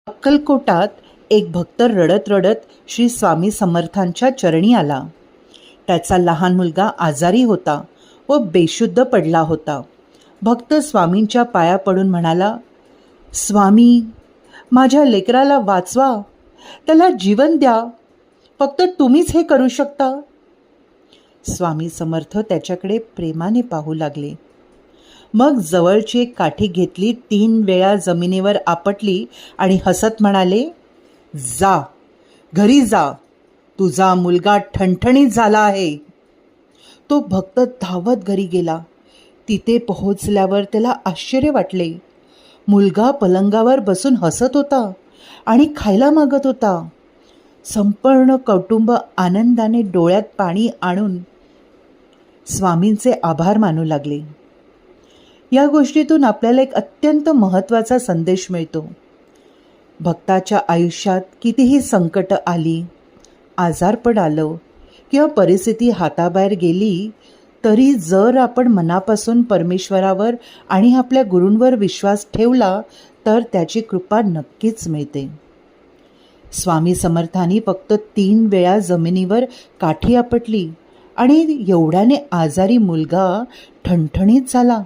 अक्कलकोटात एक भक्त रडत रडत श्री स्वामी समर्थांच्या चरणी आला. त्याचा लहान मुलगा आजारी होता व बेशुद्ध पडला होता. भक्त स्वामींच्या पाया पडून म्हणाला, स्वामी, माझ्या लेकराला वाचवा, त्याला जीवन द्या, फक्त तुम्हीच हे करू शकता. स्वामी समर्थ त्याच्याकडे प्रेमाने पाहू लागले. मग जवळची एक काठी घेतली, 3 वेळा जमिनीवर आपटली आणि हसत म्हणाले, जा, घरी जा, तुझा मुलगा ठणठणीत झाला आहे. तो भक्त धावत घरी गेला. तिथे पोहोचल्यावर त्याला आश्चर्य वाटले. मुलगा पलंगावर बसून हसत होता आणि खायला मागत होता. संपूर्ण कुटुंब आनंदाने डोळ्यात पाणी आणून स्वामींचे आभार मानू लागले. या गोष्टीतून आपल्याला एक अत्यंत महत्त्वाचा संदेश मिळतो. भक्ताच्या आयुष्यात कितीही संकट आली, आजारपण आलं किंवा परिस्थिती हाताबाहेर गेली, तरी जर आपण मनापासून परमेश्वरावर आणि आपल्या गुरूंवर विश्वास ठेवला तर त्याची कृपा नक्कीच मिळते. स्वामी समर्थांनी फक्त 3 वेळा जमिनीवर काठी आपटली आणि एवढ्याने आजारी मुलगा ठणठणीत झाला.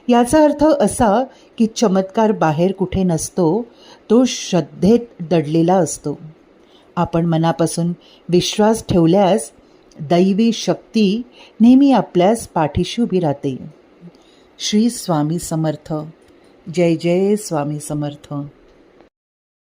याचा अर्थ असा की चमत्कार बाहेर कुठे नसतो, तो श्रद्धेत दडलेला असतो. आपण मनापासून विश्वास ठेवल्यास दैवी शक्ती नेहमी आपल्यास पाठीशी उभी राहते. श्री स्वामी समर्थ. जय जय स्वामी समर्थ.